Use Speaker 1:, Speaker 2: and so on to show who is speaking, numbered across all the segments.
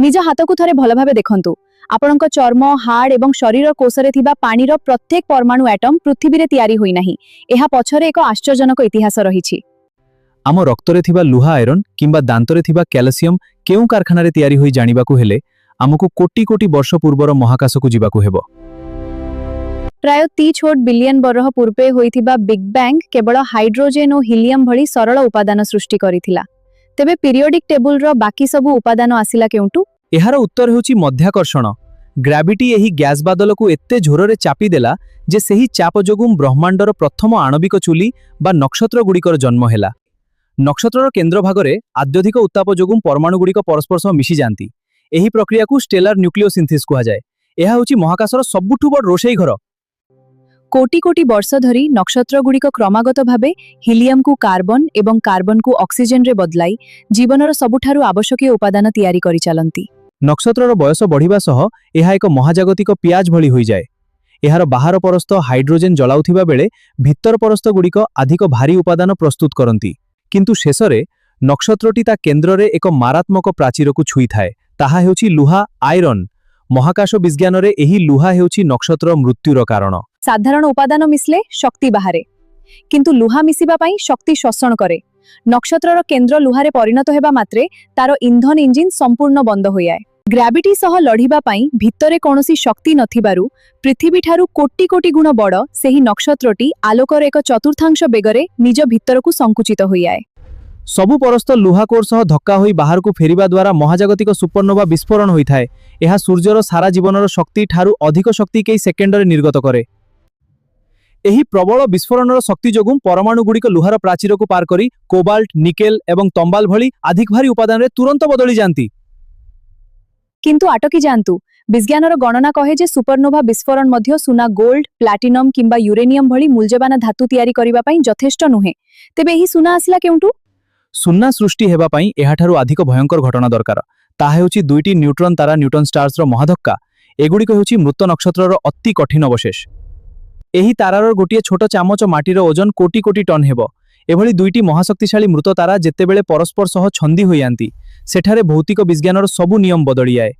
Speaker 1: निज हाथ को थरे भल भावे देखंतु आपणक चर्म हाड़ एवं शरीर कोशरे थिबा पानीर प्रत्येक परमाणु एटम पृथ्वी रे तैयारी होई नाही। एहा पछरे एक आश्चर्यजनक इतिहास रहिछि।
Speaker 2: आम रक्तरे थिबा लुहा आयरन किंबा दांतरे थिबा कैल्शियम केउ कारखाना रे तैयारी होई जानिबाकू हेले आमको कोटी कोटी वर्ष पूर्वर महाकाश को जिबाकू हेबो।
Speaker 1: प्राय 30 बिलियन बरह पूर्वे होइथिबा बिग बैंग केवल हाइड्रोजेन और हिलियम भली सरल उपादान सृष्टि करिथिला। तेबे पीरियोडिक टेबुल रो बाकी सबु उपादान आसिला केउंटू?
Speaker 2: एहार उत्तर हेउची मध्याकर्षण। ग्रेविटी एही गैस बादल को एत्ते झोरे चापी देला जे सेही चाप जोगुम ब्रह्मांडर प्रथम आणविक चुली बा नक्षत्र गुड़िकर जन्म हेला। नक्षत्रर केंद्र भागरे अत्यधिक उत्ताप जोगुम परमाणु गुड़िक परस्पर सह मिशी जांती। एही प्रक्रिया को स्टेलर न्यूक्लियोसिंथेसिस कुहा जाय। एहा होची महाकाशर सबुठु बड़ रोषेई घर।
Speaker 1: कोटी कोटी वर्ष धरी नक्षत्र गुड़िक क्रमागत भावे हिलियम को कार्बन एवं कार्बन को ऑक्सीजन रे बदलाई जीवनर सबुठारु आवश्यक उपादान तैयारी करि चलंती।
Speaker 2: नक्षत्रर बयस बढ़िबा सह एहा एक महाजागतिक पियाज भली होई जाय। एहार बाहर परस्थ हाइड्रोजेन जलाउथिबा बेले भितर परस्थ गुड़िक अधिक भारी उपादान प्रस्तुत करंती। किंतु शेषरे नक्षत्रटी ता केंद्र रे एक मारात्मक प्राचीर को छुई थाए। ताहा हेउची लुहा आयरन। महाकाश विज्ञान रे एही लुहा हेउची नक्षत्र मृत्युर कारण।
Speaker 1: साधारण उपादान मिसले शक्ति बाहरे किंतु लुहा मिसिबा पई शक्ति शोषण करे। नक्षत्रर केंद्र लुहारे परिणत हेबा मात्रे तार इंधन इंजिन संपूर्ण बंद होयाए। ग्रेविटी सह लढिबा पई भितरे कोनोसी शक्ति नथिबारु पृथ्वी ठारू कोटी कोटी गुण बड़ सेही नक्षत्रटी आलोकर एक चतुर्थांश बेगरे निज भितरकू संकुचित होयाए।
Speaker 2: सबु परस्थ लुहा कोर सह धक्का होई बाहर को फेरिबा द्वारा महाजागतिक सुपरनोवा विस्फोरण होइथाए। एहा सूर्यर सारा जीवनर शक्ति ठारू अधिक शक्ति केई सेकेंडरे निर्गत करे। एही प्रबल विस्फोरणर शक्ति जोगुम परमाणु गुड़िक लुहार प्राचीर को पार करी कोबाल्ट निकेल एवं तंबाल भली अधिक भारी उपादान रे तुरंत बदली जांती।
Speaker 1: किंतु आटकी जानतु विज्ञानर गणना कहे जे सुपरनोवा विस्फोरण मध्य सुना गोल्ड प्लाटिनम किंबा यूरेनियम भली मूल्यवान धातु तैयारी करिबा पई यथेष्ट नुहे। तेबे एही सुना आसिला केउंटू?
Speaker 2: सुन्ना सृष्टि हेबा पई एहाठारु अधिक भयंकर घटना दरकार। ताहा हेउची दुईटी न्यूट्रॉन तारा न्यूटन स्टार्स रो महाधक्का। एगुड़िक हेउची मृत नक्षत्रर अति कठिन अवशेष। एही तारार गोटिए छोट चामच माटीर ओजन कोटी कोटी टन हेबो। एभली दुईटी महाशक्तिशाली मृत तारा जेतेबेले परस्पर सह छंदी होइयांती सेठारे भौतिक विज्ञानर सबु नियम बदली आए।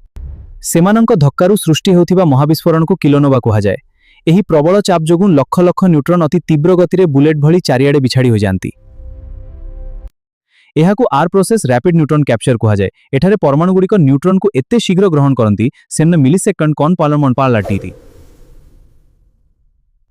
Speaker 2: सेमानंक धक्कारु सृष्टि हेउथिबा महाविस्फोरण को किलोनोवा कुहा जाय। एही प्रबल चाप जोगुन लक्ष लक्ष न्यूट्रॉन अति तीव्र गतिरे बुलेट भली चारिआडे बिछाड़ी हो जांती। एहाकु R process rapid neutron capture कुहा जाय। एठारे परमाणु गुड़िक न्यूट्रॉन को एते शीघ्र ग्रहण करंती सेन मिलीसेकंड कौन पालमन पालाटीती।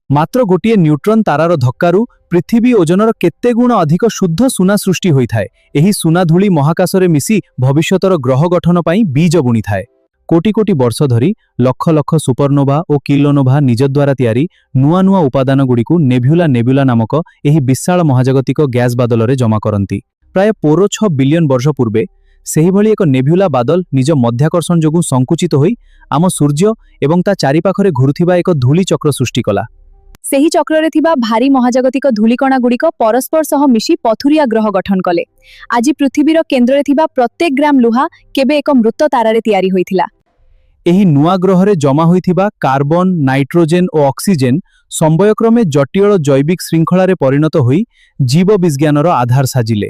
Speaker 2: मात्र गोटिए न्यूट्रॉन तारार धक्कारु पृथ्वी ओजनर केते गुण अधिक शुद्ध सुना सृष्टि होइथाए। एही सुना धूली महाकाशरे मिसी भविष्यतर ग्रह गठन पई बीज बुनी थाए। कोटी कोटी वर्ष धरी लक्ष लक्ष सुपरनोवा और किलोनोवा निज द्वारा तैयारी नुआ नुआ उपादान गुड़िकु नेब्युला नेब्युला नामक एही विशाल महाजागतिक गैस बादल रे जमा करंती। प्राय 6 बिलियन वर्ष पूर्वे सेही भली एक नेब्युला बादल निज मध्याकर्षण जोगु संकुचित होई आम सूर्य एवं ता चारिपाखरे घुरुथिबा एक धूली चक्र सृष्टि कला।
Speaker 1: सेही चक्र रे थिबा भारी महाजागतिक धूलिकणा गुड़िक परस्पर सह मिशी पथुरिया ग्रह गठन कले। आज पृथ्वीर केंद्र रे थिबा प्रत्येक ग्राम लुहा केबे एक मृत तारा रे तैयारी होइथिला।
Speaker 2: एही नुआ ग्रह रे जमा होइथिबा कार्बन नाइट्रोजेन और ऑक्सीजन संबयक्रमे जटिल जैविक श्रृंखला रे परिणत होई जीव विज्ञानर आधार साजिले।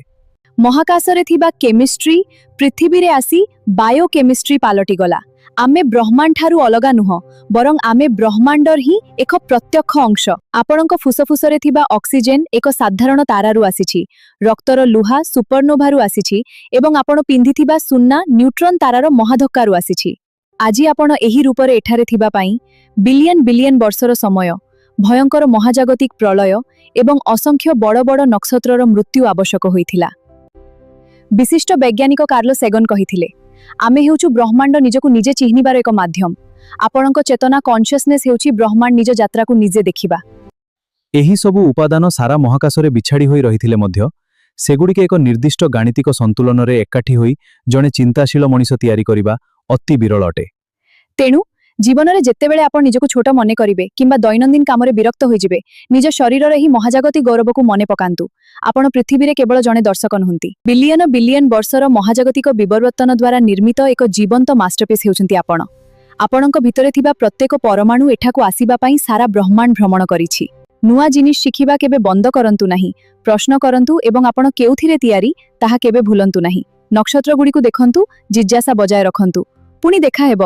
Speaker 1: महाकाश रे थिबा केमिस्ट्री पृथ्वी रे आसी बायोकेमिस्ट्री पालटी गला। आमे ब्रह्मांड ठारू अलगा नुह बरं आमे ब्रह्मांडर ही एक प्रत्यक्ष अंश। आपणक फुसफुस रे थिबा ऑक्सीजन एक साधारण तारारू आसीछि, रक्तर लुहा सुपरनोभारू आसीछि एवं आपण पिंधिथिबा सुन्ना न्यूट्रॉन तारार महाधक्कारु आसीछि। आज आपण एही रूपरे एठारे थिबा पई बिलियन बिलियन वर्षर समय भयंकर महाजागतिक प्रलय एवं असंख्य बड़ बड़ नक्षत्रर मृत्यु आवश्यक होइथिला। विशिष्ट वैज्ञानिक कार्लो सेगन कहिथिले आमे हेउचु ब्रह्मांड निजकु निजे चिह्निबार एक माध्यम। आपणक चेतना कॉन्शियसनेस हेउची ब्रह्मांड निज यात्रा को निजे देखिबा।
Speaker 2: एही सबु उपादान सारा महाकाशरे बिछाड़ी होई रहिथिले मध्य सेगुड़िके एक निर्दिष्ट गाणितिक संतुलन रे एकाठी होई जणे चिंताशील मनिष तैयारी करिबा अति विरल अटे।
Speaker 1: तेणु जीवन रे जेतेबेले आपण निजकु छोट मने करिवे किंबा दैनंदिन कामरे विरक्त होई जिवे निज शरीर रे ही महाजागतिक गौरव को मने पकांतु। आपण पृथ्वी रे केवल जणे दर्शक नहुंती, बिलियन बिलियन वर्षर महाजागतिक विवर्तन द्वारा निर्मित एक जीवंत मास्टरपीस हेउचंती आपण। आपणक भितरे थिबा प्रत्येक परमाणु एठाकु आसीबा पई सारा ब्रह्मांड भ्रमण करिछि। ନୂଆ ଜିନିଷ ଶିଖିବା କେବେ ବନ୍ଦ କରନ୍ତୁ ନାହିଁ। ପ୍ରଶ୍ନ କରନ୍ତୁ ଏବଂ ଆପଣ କେଉଁଥିରେ ତିଆରି ତାହା କେବେ ଭୁଲନ୍ତୁ ନାହିଁ। ନକ୍ଷତ୍ରଗୁଡ଼ିକୁ ଦେଖନ୍ତୁ, ଜିଜ୍ଞାସା ବଜାୟ ରଖନ୍ତୁ। ପୁଣି ଦେଖା ହେବ।